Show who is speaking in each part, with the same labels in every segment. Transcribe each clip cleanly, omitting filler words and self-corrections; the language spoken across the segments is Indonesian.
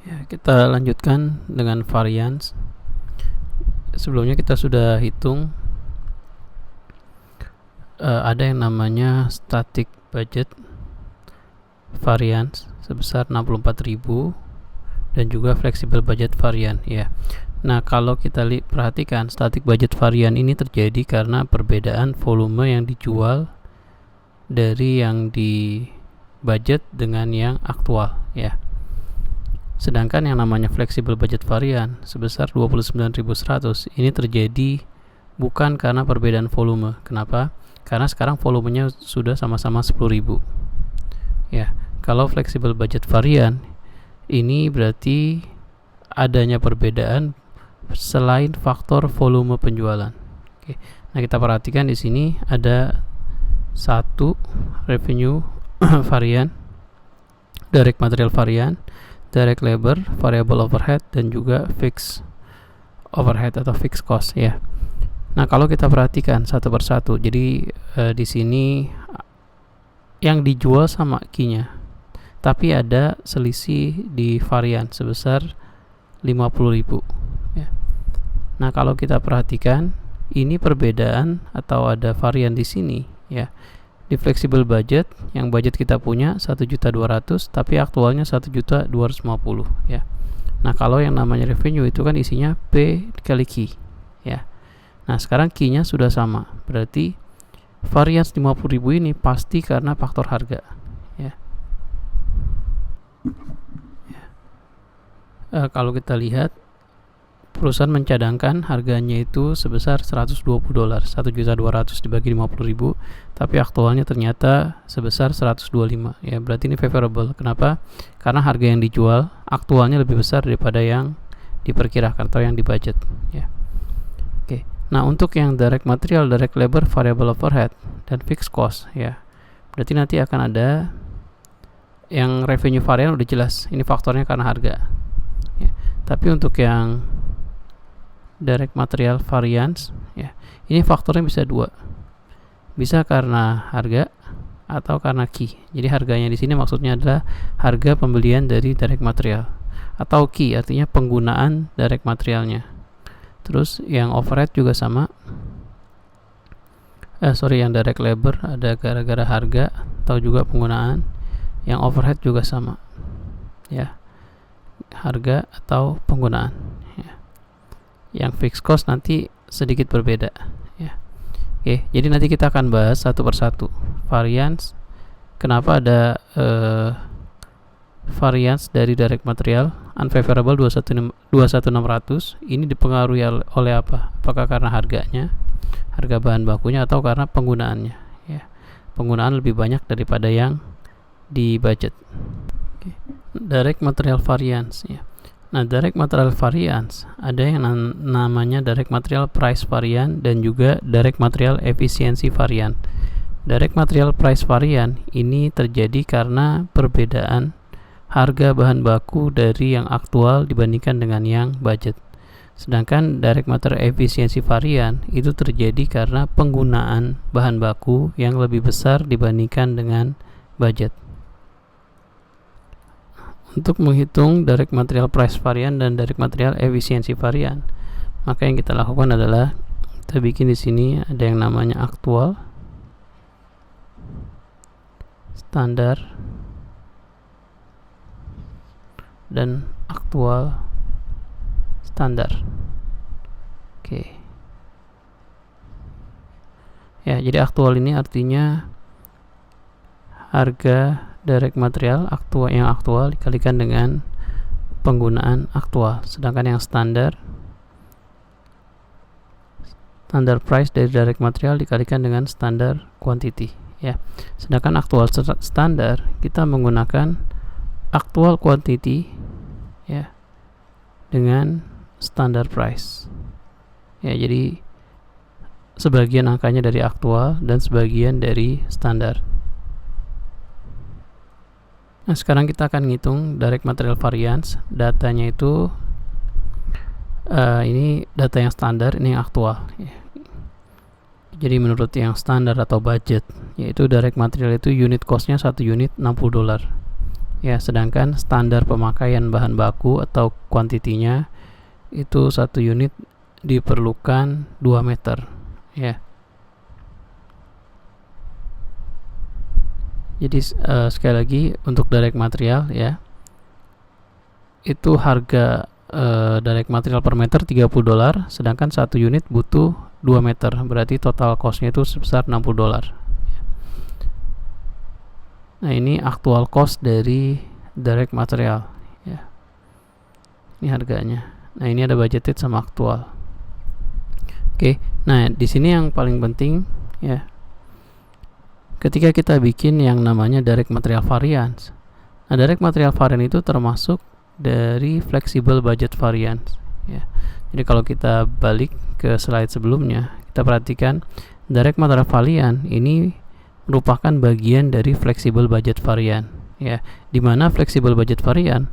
Speaker 1: Ya, kita lanjutkan dengan variance. Sebelumnya kita sudah hitung ada yang namanya static budget variance sebesar 64.000 dan juga flexible budget variance ya. Nah, kalau kita perhatikan static budget variance ini terjadi karena perbedaan volume yang dijual dari yang di budget dengan yang aktual ya. Sedangkan yang namanya flexible budget varian sebesar 29.100 ini terjadi bukan karena perbedaan volume. Kenapa? Karena sekarang volumenya sudah sama-sama 10.000. Ya, kalau flexible budget varian ini berarti adanya perbedaan selain faktor volume penjualan. Oke. Nah, kita perhatikan di sini ada satu revenue varian, direct material varian, direct labor, variable overhead, dan juga fixed overhead atau fixed cost ya. Nah, kalau kita perhatikan satu persatu, jadi di sini yang dijual sama key-nya, tapi ada selisih di varian sebesar 50.000 ya. Nah, kalau kita perhatikan ini perbedaan atau ada varian di sini ya. Di flexible budget, yang budget kita punya 1.200.000 tapi aktualnya 1.250.000 ya. Nah, kalau yang namanya revenue itu kan isinya P dikali Q ya. Nah, sekarang Q-nya sudah sama. Berarti variance 50.000 ini pasti karena faktor harga ya. Kalau kita lihat perusahaan mencadangkan harganya itu sebesar $120, 1.200.000 dibagi 50.000, tapi aktualnya ternyata sebesar 125 ya. Berarti ini favorable. Kenapa? Karena harga yang dijual aktualnya lebih besar daripada yang diperkirakan atau yang dibudget ya. Oke. Nah, untuk yang direct material, direct labor, variable overhead, dan fixed cost ya, berarti nanti akan ada yang revenue varian udah jelas, ini faktornya karena harga ya. Tapi untuk yang direct material variance ya, ini faktornya bisa dua, bisa karena harga atau karena key. Jadi harganya di sini maksudnya adalah harga pembelian dari direct material, atau key artinya penggunaan direct materialnya. Terus yang overhead juga sama, yang direct labor ada gara-gara harga atau juga penggunaan. Yang overhead juga sama ya, harga atau penggunaan. Yang fixed cost nanti sedikit berbeda ya. Oke, jadi nanti kita akan bahas satu persatu variance. Kenapa ada variance dari direct material unfavorable 21.600 ini dipengaruhi oleh apa? Apakah karena harganya, harga bahan bakunya, atau karena penggunaannya ya. Penggunaan lebih banyak daripada yang di budget. Oke. Direct material variance ya. Nah, direct material variance ada yang namanya direct material price variant dan juga direct material efficiency variant. Direct material price variant ini terjadi karena perbedaan harga bahan baku dari yang aktual dibandingkan dengan yang budget. Sedangkan direct material efficiency variant itu terjadi karena penggunaan bahan baku yang lebih besar dibandingkan dengan budget. Untuk menghitung direct material price variant dan direct material efficiency variant, maka yang kita lakukan adalah kita bikin di sini ada yang namanya aktual, standar, dan aktual standar. Oke. Ya, jadi aktual ini artinya harga direct material yang aktual dikalikan dengan penggunaan aktual. Sedangkan yang standar price dari direct material dikalikan dengan standar quantity ya. Sedangkan aktual standar kita menggunakan aktual quantity ya dengan standar price ya. Jadi sebagian angkanya dari aktual dan sebagian dari standar. Nah, sekarang kita akan ngitung direct material variance. Datanya itu ini data yang standar, ini yang aktual ya. Jadi menurut yang standar atau budget, yaitu direct material itu unit costnya 1 unit $60. ya, sedangkan standar pemakaian bahan baku atau kuantitinya itu 1 unit diperlukan 2 meter, ya. Jadi sekali lagi untuk direct material, ya, itu harga direct material per meter $30, sedangkan 1 unit butuh 2 meter, berarti total costnya itu sebesar $60. Nah, ini actual cost dari direct material, ya. Ini harganya. Nah, ini ada budgeted sama aktual. Oke. Nah, di sini yang paling penting, ya, ketika kita bikin yang namanya direct material variance. Nah, direct material variance itu termasuk dari flexible budget variance, ya. Jadi kalau kita balik ke slide sebelumnya, kita perhatikan direct material variance ini merupakan bagian dari flexible budget variance, ya. Dimana flexible budget variance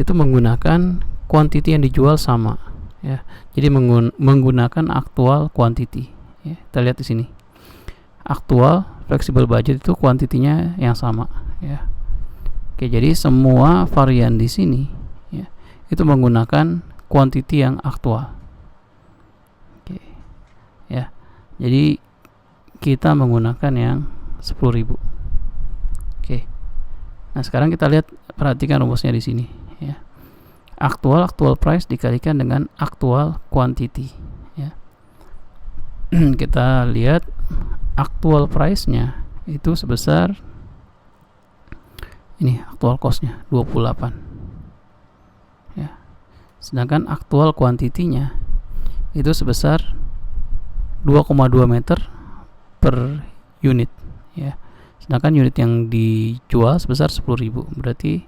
Speaker 1: itu menggunakan quantity yang dijual sama, ya. Jadi menggunakan actual quantity, ya. Kita lihat di sini. Actual flexible budget itu kuantitinya yang sama, ya. Oke, jadi semua varian di sini, ya, itu menggunakan quantity yang aktual. Oke, ya. Jadi kita menggunakan yang 10.000. Oke. Nah, sekarang kita lihat, perhatikan rumusnya di sini, ya. Actual price dikalikan dengan actual quantity, ya. Kita lihat actual price-nya itu sebesar ini, actual cost-nya 28, ya. Sedangkan actual quantity-nya itu sebesar 2,2 meter per unit, ya. Sedangkan unit yang dijual sebesar 10.000, berarti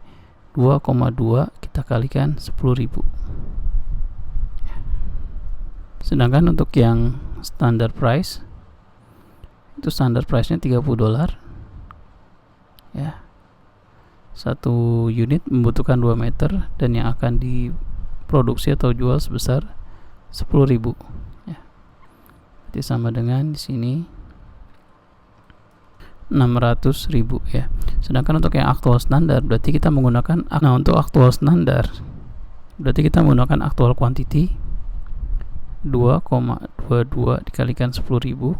Speaker 1: 2,2 kita kalikan 10.000. Sedangkan untuk yang standard price itu standard price-nya $30, ya. 1 unit membutuhkan 2 meter dan yang akan diproduksi atau jual sebesar 10.000, ya. Jadi sama dengan di sini 600.000, ya. Sedangkan untuk yang aktual standar berarti kita menggunakan, nah, untuk aktual standar berarti kita menggunakan actual quantity 2,22 dikalikan 10.000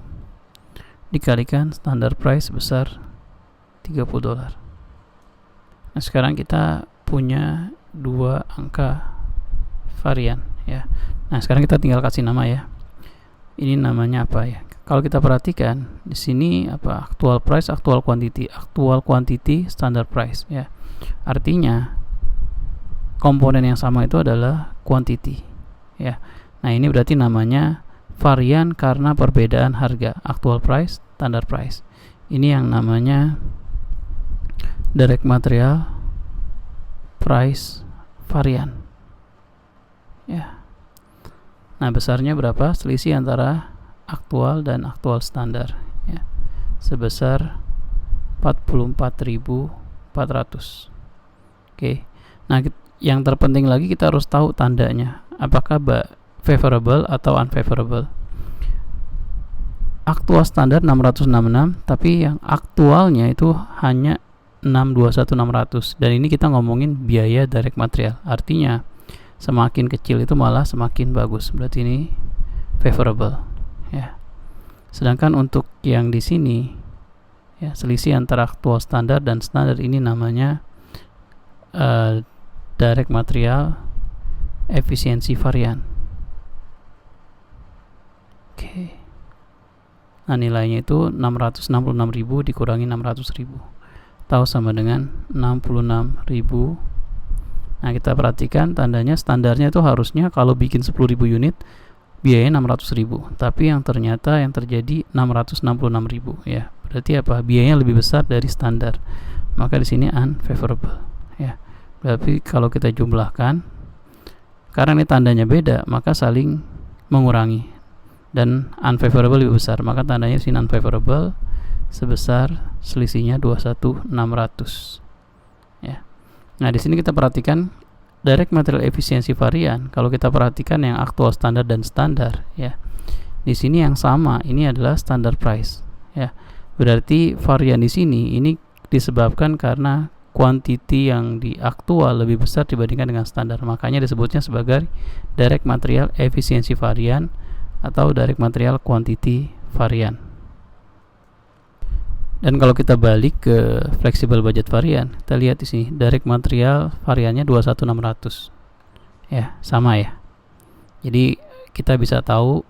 Speaker 1: dikalikan standard price sebesar $30. Nah, sekarang kita punya 2 angka varian, ya. Nah, sekarang kita tinggal kasih nama, ya. Ini namanya apa, ya? Kalau kita perhatikan di sini apa? Actual price, actual quantity, standard price, ya. Artinya komponen yang sama itu adalah quantity, ya. Nah, ini berarti namanya varian karena perbedaan harga, actual price, standard price. Ini yang namanya direct material price varian, ya. Nah, besarnya berapa? Selisih antara aktual dan aktual standar, ya, sebesar 44.400. Oke. Nah, yang terpenting lagi kita harus tahu tandanya, apakah favorable atau unfavorable. Aktual standar 666, tapi yang aktualnya itu hanya 621.600, dan ini kita ngomongin biaya direct material. Artinya semakin kecil itu malah semakin bagus, berarti ini favorable, ya. Sedangkan untuk yang di sini, ya, selisih antara aktual standar dan standar ini namanya direct material efisiensi varian. Oke. Nah, nilainya itu 666.000 dikurangi 600.000, tahu sama dengan 66.000. Nah, kita perhatikan tandanya standarnya itu harusnya kalau bikin 10.000 unit biayanya 600.000, tapi yang ternyata yang terjadi 666.000, ya. Berarti apa? Biayanya lebih besar dari standar. Maka di sini unfavorable, ya. Berarti kalau kita jumlahkan, karena ini tandanya beda, maka saling mengurangi, dan unfavorable lebih besar, maka tandanya sini unfavorable sebesar selisihnya 21.600, ya. Nah, di sini kita perhatikan direct material efisiensi varian. Kalau kita perhatikan yang aktual standar dan standar, ya, di sini yang sama ini adalah standard price, ya. Berarti varian di sini ini disebabkan karena quantity yang di aktual lebih besar dibandingkan dengan standar. Makanya disebutnya sebagai direct material efficiency varian atau direct material quantity varian. Dan kalau kita balik ke flexible budget varian, kita lihat di sini direct material variannya 21600. Ya, sama ya. Jadi kita bisa tahu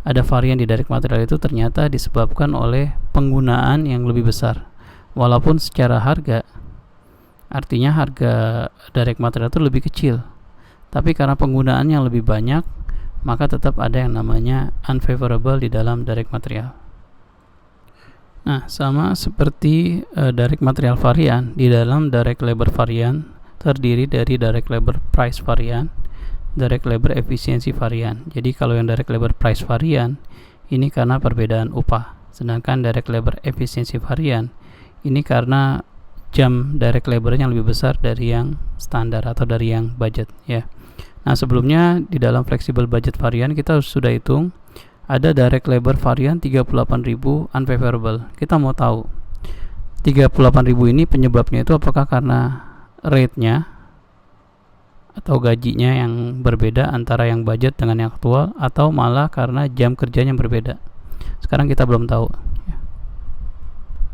Speaker 1: ada varian di direct material itu ternyata disebabkan oleh penggunaan yang lebih besar. Walaupun secara harga, artinya harga direct material itu lebih kecil, tapi karena penggunaan yang lebih banyak, maka tetap ada yang namanya unfavorable di dalam direct material. Nah, sama seperti direct material varian, di dalam direct labor varian terdiri dari direct labor price varian, direct labor efficiency varian. Jadi kalau yang direct labor price varian ini karena perbedaan upah, sedangkan direct labor efficiency varian ini karena jam direct labornya lebih besar dari yang standar atau dari yang budget ya. Nah, sebelumnya di dalam flexible budget varian kita sudah hitung ada direct labor varian 38.000 unfavorable. Kita mau tahu 38.000 ini penyebabnya itu apakah karena rate-nya atau gajinya yang berbeda antara yang budget dengan yang aktual, atau malah karena jam kerjanya yang berbeda. Sekarang kita belum tahu.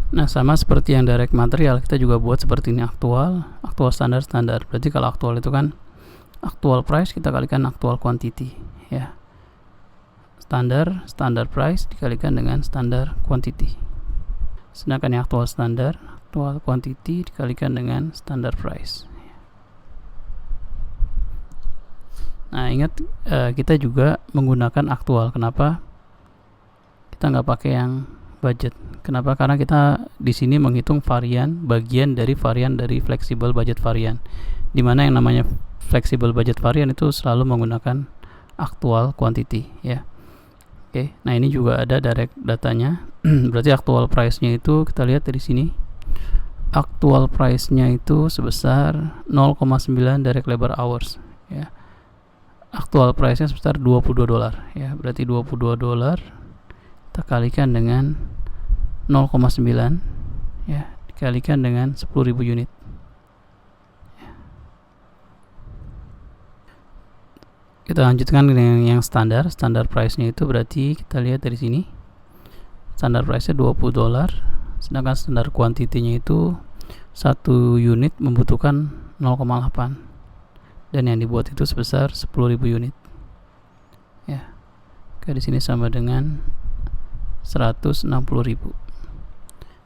Speaker 1: Nah, sama seperti yang direct material, kita juga buat seperti ini, aktual standar. Berarti kalau aktual itu kan actual price kita kalikan actual quantity ya. Standar price dikalikan dengan standar quantity. Sedangkan yang actual quantity dikalikan dengan standar price. Nah, ingat kita juga menggunakan aktual. Kenapa kita nggak pakai yang budget? Kenapa? Karena kita di sini menghitung bagian dari varian dari flexible budget varian, di mana yang namanya flexible budget varian itu selalu menggunakan actual quantity ya. Oke, nah ini juga ada direct datanya. Berarti actual price-nya itu kita lihat dari sini. Actual price-nya itu sebesar 0,9 direct labor hours ya. Actual price-nya sebesar $22 ya. Berarti $22 kita kalikan dengan 0,9 ya, dikalikan dengan 10.000 unit. Kita lanjutkan dengan yang standar price-nya itu berarti kita lihat dari sini. Standar price-nya $20, sedangkan standar quantity-nya itu 1 unit membutuhkan 0,8. Dan yang dibuat itu sebesar 10.000 unit. Ya. Oke, di sini sama dengan 160.000.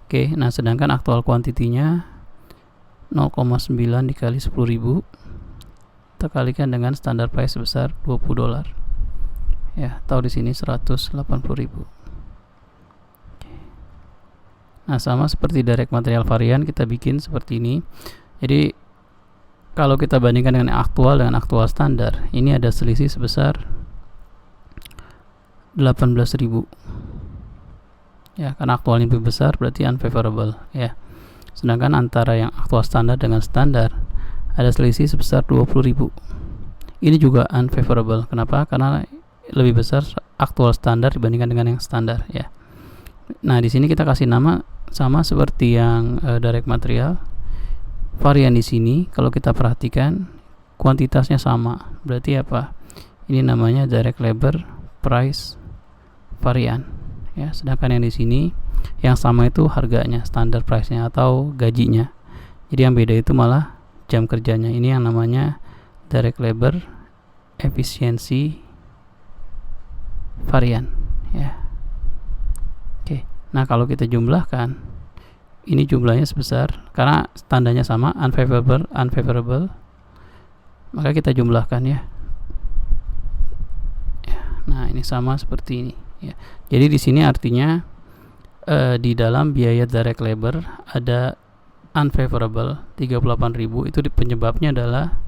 Speaker 1: Oke, nah sedangkan aktual quantity-nya 0,9 dikali 10.000 kita kalikan dengan standar price sebesar $20 ya, atau di sini 180.000. Nah, sama seperti direct material varian kita bikin seperti ini. Jadi kalau kita bandingkan dengan aktual standar, ini ada selisih sebesar 18.000 ya, karena aktualnya lebih besar berarti unfavorable ya. Sedangkan antara yang aktual standar dengan standar ada selisih sebesar 20.000. Ini juga unfavorable. Kenapa? Karena lebih besar aktual standar dibandingkan dengan yang standar ya. Nah, di sini kita kasih nama sama seperti yang direct material varian. Di sini kalau kita perhatikan kuantitasnya sama. Berarti apa? Ini namanya direct labor price varian ya. Sedangkan yang di sini yang sama itu harganya, standar price-nya atau gajinya. Jadi yang beda itu malah jam kerjanya. Ini yang namanya direct labor efficiency varian ya. Oke. Nah, kalau kita jumlahkan, ini jumlahnya sebesar, karena standarnya sama, unfavorable, maka kita jumlahkan ya. Nah, ini sama seperti ini ya. Jadi di sini artinya di dalam biaya direct labor ada unfavorable 38.000. Itu penyebabnya adalah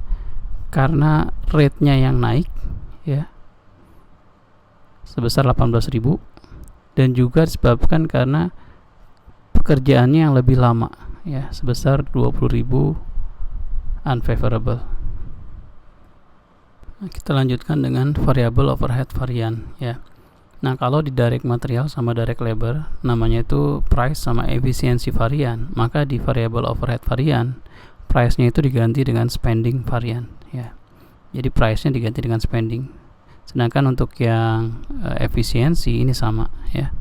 Speaker 1: karena rate-nya yang naik ya sebesar 18.000, dan juga disebabkan karena pekerjaannya yang lebih lama ya sebesar 20.000 unfavorable. Nah, kita lanjutkan dengan variable overhead varian ya. Nah, kalau di direct material sama direct labor, namanya itu price sama efisiensi varian, maka di variable overhead varian, price-nya itu diganti dengan spending varian, ya. Jadi price-nya diganti dengan spending. Sedangkan untuk yang efisiensi ini sama, ya.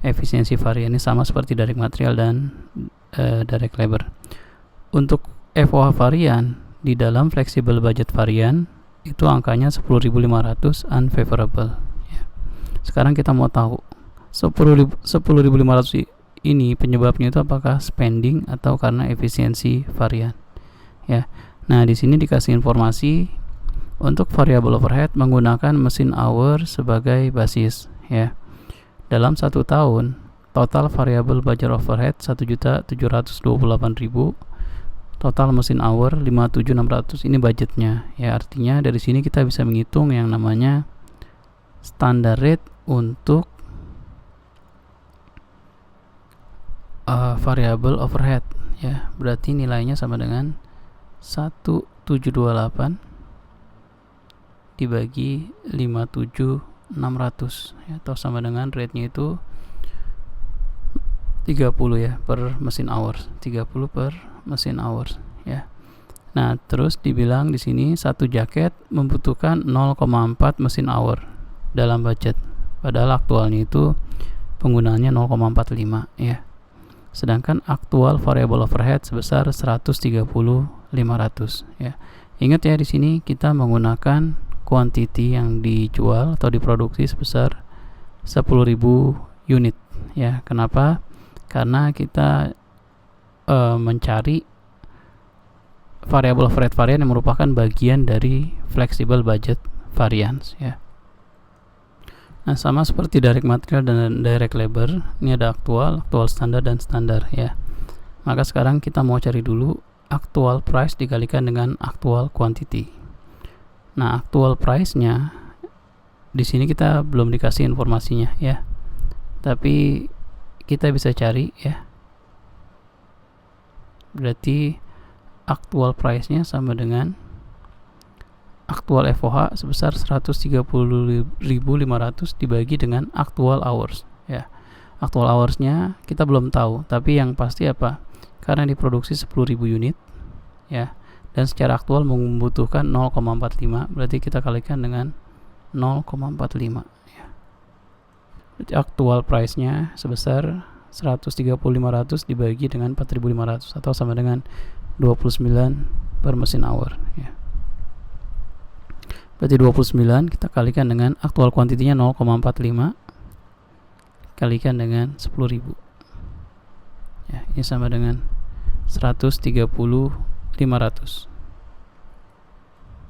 Speaker 1: Efisiensi varian ini sama seperti direct material dan direct labor. Untuk FOH varian di dalam flexible budget varian itu angkanya 10.500 unfavorable. Sekarang kita mau tahu 10.500 ini penyebabnya itu apakah spending atau karena efisiensi varian, ya. Nah, di sini dikasih informasi untuk variable overhead menggunakan mesin hour sebagai basis, ya. Dalam 1 tahun total variable budget overhead 1.728.000, total mesin hour 57.600, ini budgetnya, ya. Artinya dari sini kita bisa menghitung yang namanya standar rate untuk variable overhead, ya. Berarti nilainya sama dengan 1728 dibagi 57.600, ya, atau sama dengan rate-nya itu 30, ya, per mesin hours, 30 per mesin hours, ya. Nah, terus dibilang di sini satu jaket membutuhkan 0,4 mesin hour dalam budget, padahal aktualnya itu penggunaannya 0,45, ya. Sedangkan aktual variable overhead sebesar 130.500, ya. Ingat ya, di sini kita menggunakan quantity yang dijual atau diproduksi sebesar 10.000 unit, ya. Kenapa? Karena kita mencari variable overhead varian yang merupakan bagian dari flexible budget variance, ya. Nah, sama seperti direct material dan direct labor, ini ada aktual standar dan standar, ya. Maka sekarang kita mau cari dulu aktual price dikalikan dengan aktual quantity. Nah, aktual price-nya di sini kita belum dikasih informasinya, ya. Tapi kita bisa cari, ya. Berarti aktual price-nya sama dengan aktual FOH sebesar 130.500 dibagi dengan aktual hours, ya. Aktual hours-nya kita belum tahu, tapi yang pasti apa? Karena diproduksi 10.000 unit, ya, dan secara aktual membutuhkan 0,45, berarti kita kalikan dengan 0,45, ya. Berarti aktual price-nya sebesar 130.500 dibagi dengan 4.500, atau sama dengan 29 per mesin hour, ya. Berarti 29 kita kalikan dengan aktual kuantitinya 0,45 kalikan dengan 10.000, ya. Ini sama dengan 130.500.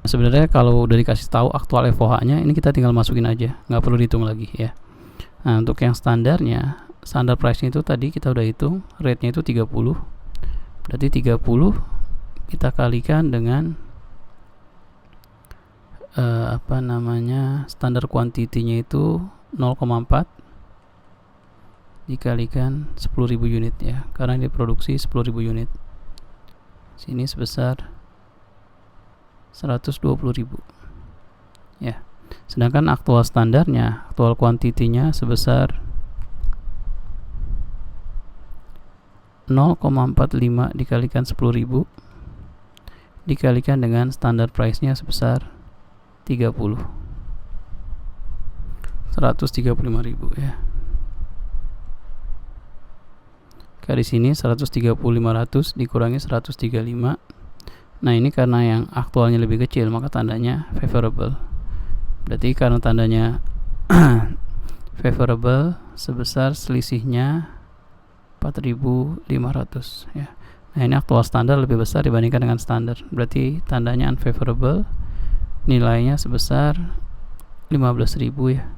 Speaker 1: Sebenarnya kalau udah dikasih tahu aktual FOH-nya, ini kita tinggal masukin aja, nggak perlu dihitung lagi, ya. Nah, untuk yang standarnya, standar price-nya itu tadi kita udah hitung, rate-nya itu 30. Berarti 30 kita kalikan dengan standar kuantitinya itu 0,4 dikalikan 10.000 unit, ya. Karena ini produksi 10.000 unit. Sini sebesar 120.000, ya. Sedangkan aktual standarnya, aktual kuantitinya sebesar 0,45 dikalikan 10.000 dikalikan dengan standar price-nya sebesar 30, 135.000, ya. Di sini 130.500 dikurangi 135. Nah, ini karena yang aktualnya lebih kecil, maka tandanya favorable. Berarti karena tandanya favorable sebesar selisihnya 4.500, ya. Nah, ini aktual standar lebih besar dibandingkan dengan standar, berarti tandanya unfavorable, nilainya sebesar 15.000, ya.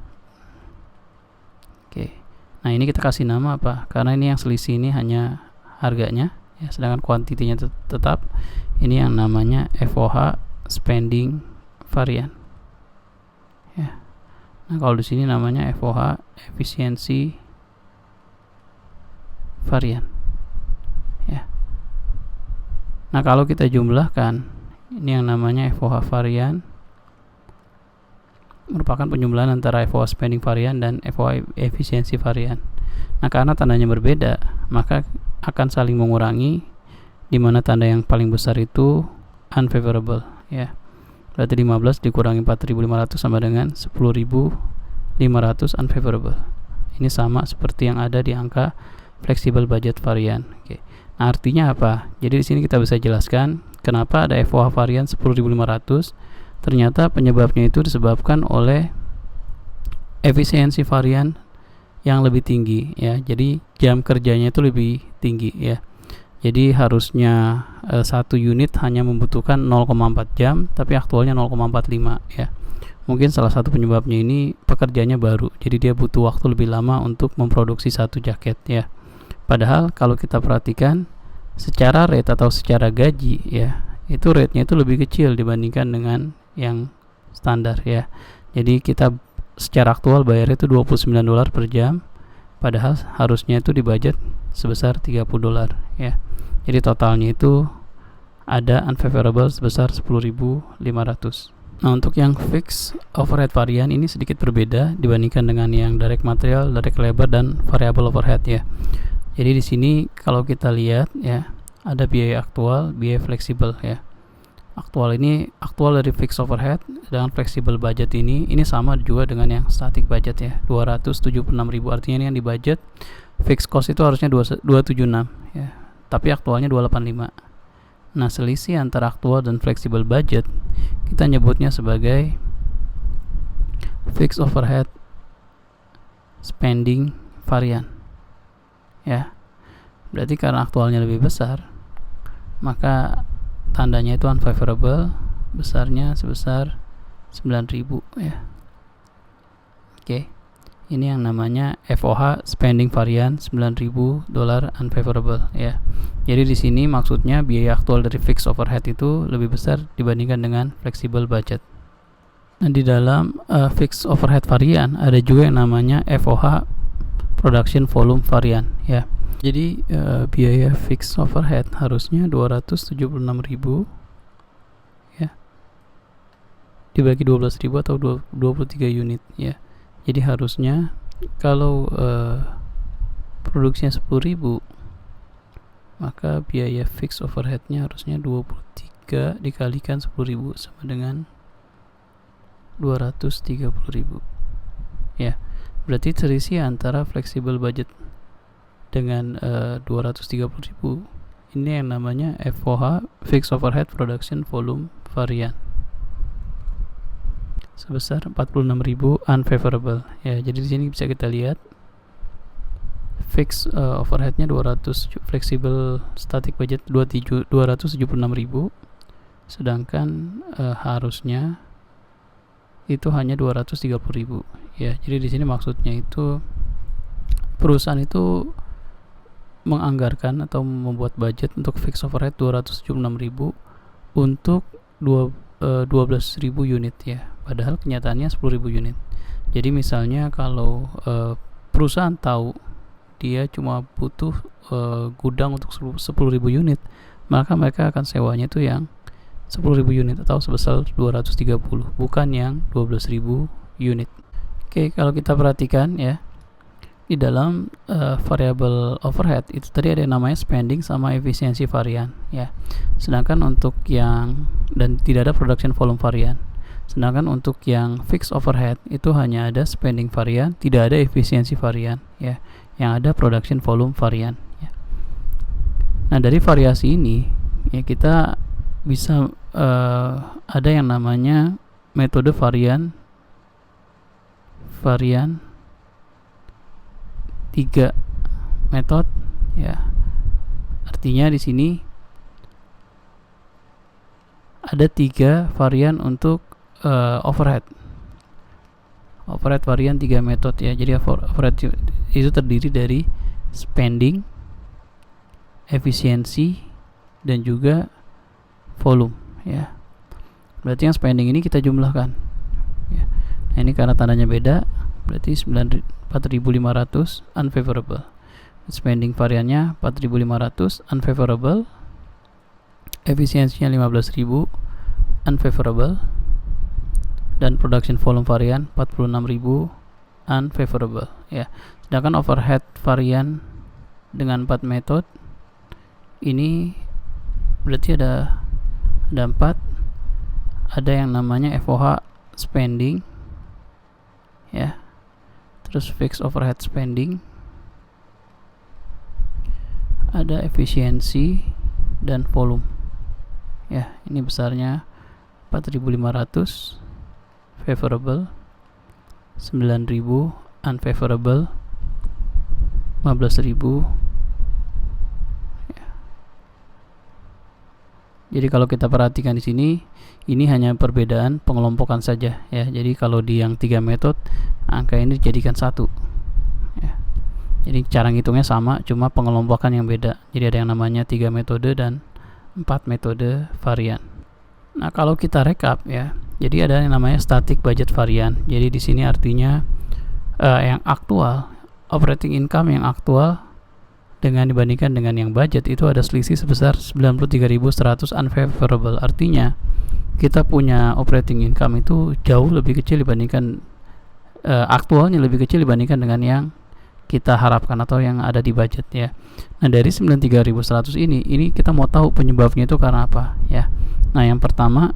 Speaker 1: Oke. Nah, ini kita kasih nama apa? Karena ini yang selisih ini hanya harganya, ya, sedangkan kuantitinya tetap. Ini yang namanya FOH spending varian, ya. Nah, kalau di sini namanya FOH efisiensi varian, ya. Nah, kalau kita jumlahkan, ini yang namanya FOH varian merupakan penjumlahan antara FOH spending varian dan FOH efisiensi varian. Nah, karena tandanya berbeda, maka akan saling mengurangi, di mana tanda yang paling besar itu unfavorable, ya. Berarti 15 dikurangi 4.500 sama dengan 10.500 unfavorable. Ini sama seperti yang ada di angka flexible budget varian. Oke. Nah, artinya apa? Jadi di sini kita bisa jelaskan kenapa ada FOH varian 10.500. Ternyata penyebabnya itu disebabkan oleh efisiensi varian yang lebih tinggi, ya. Jadi jam kerjanya itu lebih tinggi, ya. Jadi harusnya 1 unit hanya membutuhkan 0,4 jam, tapi aktualnya 0,45, ya. Mungkin salah satu penyebabnya ini pekerjanya baru, jadi dia butuh waktu lebih lama untuk memproduksi satu jaket, ya. Padahal kalau kita perhatikan secara rate atau secara gaji, ya, itu rate-nya itu lebih kecil dibandingkan dengan yang standar, ya. Jadi kita secara aktual bayar itu $29 per jam, padahal harusnya itu dibudget sebesar $30, ya. Jadi totalnya itu ada unfavorable sebesar 10.500. Nah, untuk yang fixed overhead varian ini sedikit berbeda dibandingkan dengan yang direct material, direct labor, dan variable overhead, ya. Jadi di sini kalau kita lihat, ya, ada biaya aktual, biaya fleksibel, ya. Aktual dari fixed overhead dengan flexible budget ini sama juga dengan yang static budget, ya, 276.000. Artinya ini yang di budget fixed cost itu harusnya 276, ya, tapi aktualnya 285. Nah, selisih antara aktual dan flexible budget kita nyebutnya sebagai fixed overhead spending varian, ya. Berarti karena aktualnya lebih besar, maka tandanya itu unfavorable, besarnya sebesar 9.000, ya. Oke. Ini yang namanya FOH spending varian $9.000 unfavorable, ya. Jadi di sini maksudnya biaya aktual dari fixed overhead itu lebih besar dibandingkan dengan flexible budget. Nah, di dalam fixed overhead varian ada juga yang namanya FOH production volume varian, ya. Jadi biaya fixed overhead harusnya 276.000, ya, dibagi 12.000 atau 23 unit, ya. Jadi harusnya kalau produksinya 10.000, maka biaya fixed overheadnya harusnya 23 dikalikan 10.000 sama dengan 230.000, ya. Berarti selisih antara flexible budget dengan 230.000 ini yang namanya FOH fixed overhead production volume varian sebesar 46.000 unfavorable, ya. Jadi di sini bisa kita lihat fixed overheadnya 200, flexible static budget 276.000, sedangkan harusnya itu hanya 230.000, ya. Jadi di sini maksudnya itu perusahaan itu menganggarkan atau membuat budget untuk fixed overhead 276.000 untuk 12.000 unit, ya. Padahal kenyataannya 10.000 unit. Jadi misalnya kalau perusahaan tahu dia cuma butuh gudang untuk 10.000 unit, maka mereka akan sewanya itu yang 10.000 unit atau sebesar 230, bukan yang 12.000 unit. Oke, kalau kita perhatikan, ya, di dalam variable overhead itu tadi ada yang namanya spending sama efisiensi varian, ya. Sedangkan untuk yang dan tidak ada production volume varian. Sedangkan untuk yang fixed overhead itu hanya ada spending varian, tidak ada efisiensi varian, ya. Yang ada production volume varian, ya. Nah, dari variasi ini, ya, kita bisa ada yang namanya metode varian 3 metode, ya. Artinya di sini ada 3 varian untuk overhead varian 3 metode, ya. Jadi overhead itu terdiri dari spending, efisiensi, dan juga volume, ya. Berarti yang spending ini kita jumlahkan, ya. Nah, ini karena tandanya beda, berarti 4.500 unfavorable. Spending variannya 4.500 unfavorable, efisiensinya 15.000 unfavorable, dan production volume varian 46.000 unfavorable ya. Sedangkan overhead varian dengan 4 metode ini berarti ada 4, ada yang namanya FOH spending ya, terus fixed overhead spending, ada efisiensi dan volume ya. Ini besarnya 4.500 favorable, 9.000 unfavorable, 15.000 ya. Jadi kalau kita perhatikan di sini, ini hanya perbedaan pengelompokan saja ya. Jadi kalau di yang 3 metode, angka ini dijadikan 1 ya. Jadi cara ngitungnya sama, cuma pengelompokan yang beda. Jadi ada yang namanya 3 metode dan 4 metode varian. Nah, kalau kita rekap ya, jadi ada yang namanya static budget varian. Jadi di sini artinya yang aktual, operating income yang aktual dibandingkan dengan yang budget itu ada selisih sebesar 93.100 unfavorable. Artinya kita punya operating income itu jauh lebih kecil dibandingkan aktualnya lebih kecil dibandingkan dengan yang kita harapkan atau yang ada di budget ya. Nah, dari 93.100 ini kita mau tahu penyebabnya itu karena apa ya. Nah, yang pertama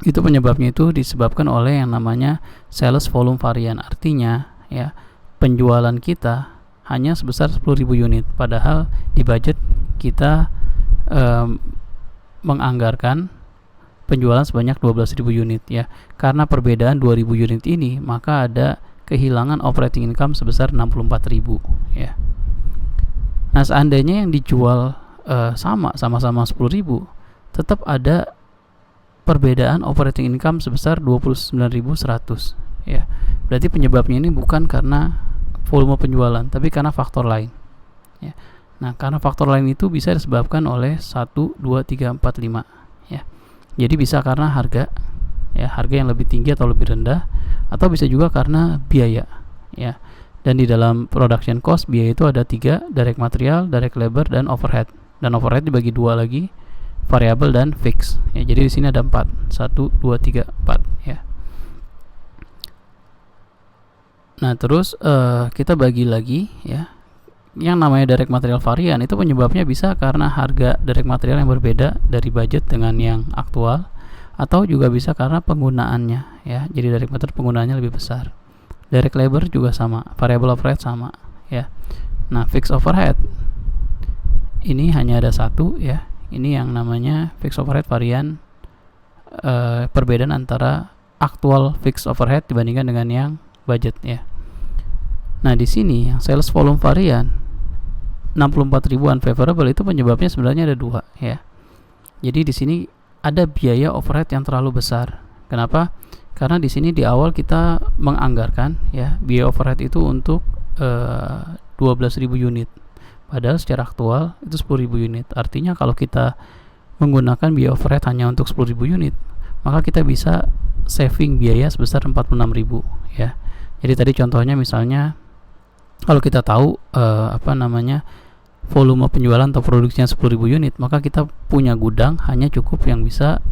Speaker 1: itu penyebabnya itu disebabkan oleh yang namanya sales volume varian. Artinya ya, penjualan kita hanya sebesar 10.000 unit, padahal di budget kita menganggarkan penjualan sebanyak 12.000 unit ya. Karena perbedaan 2.000 unit ini, maka ada kehilangan operating income sebesar 64.000 ya. Nah, seandainya yang dijual sama-sama 10.000, tetap ada perbedaan operating income sebesar 29.100 ya. Berarti penyebabnya ini bukan karena volume penjualan, tapi karena faktor lain ya. Nah, karena faktor lain itu bisa disebabkan oleh 1, 2, 3, 4, 5 ya. Jadi bisa karena harga ya, harga yang lebih tinggi atau lebih rendah, atau bisa juga karena biaya ya. Dan di dalam production cost, biaya itu ada 3, direct material, direct labor, dan overhead. Dan overhead dibagi 2 lagi, variable dan fix ya. Jadi di sini ada 4, 1, 2, 3, 4 ya. Nah, terus kita bagi lagi ya. Yang namanya direct material varian itu penyebabnya bisa karena harga direct material yang berbeda dari budget dengan yang aktual, atau juga bisa karena penggunaannya ya. Jadi direct material penggunaannya lebih besar. Direct labor juga sama, variable overhead sama ya. Nah, fixed overhead ini hanya ada 1 ya. Ini yang namanya fixed overhead varian, perbedaan antara aktual fixed overhead dibandingkan dengan yang budget ya. Nah, di sini yang sales volume varian 64.000 unfavorable itu penyebabnya sebenarnya ada 2 ya. Jadi di sini ada biaya overhead yang terlalu besar. Kenapa? Karena di sini di awal kita menganggarkan ya biaya overhead itu untuk 12.000 unit. Padahal secara aktual itu 10.000 unit. Artinya kalau kita menggunakan biaya overhead hanya untuk 10.000 unit, maka kita bisa saving biaya sebesar 46.000 ya. Jadi tadi contohnya misalnya kalau kita tahu volume penjualan atau produksinya 10.000 unit, maka kita punya gudang hanya cukup yang bisa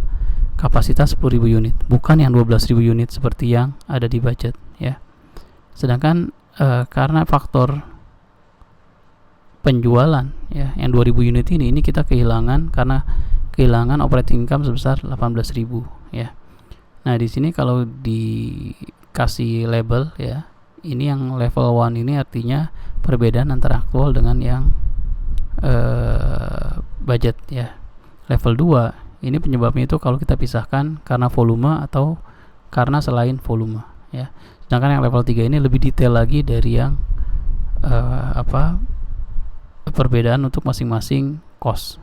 Speaker 1: kapasitas 10.000 unit, bukan yang 12.000 unit seperti yang ada di budget ya. Sedangkan karena faktor penjualan ya yang 2.000 unit ini kita kehilangan karena kehilangan operating income sebesar 18.000 ya. Nah, di sini kalau dikasih label ya, ini yang level 1 ini artinya perbedaan antara aktual dengan yang budget ya. Level 2 ini penyebabnya itu kalau kita pisahkan karena volume atau karena selain volume ya. Sedangkan yang level 3 ini lebih detail lagi dari yang perbedaan untuk masing-masing cost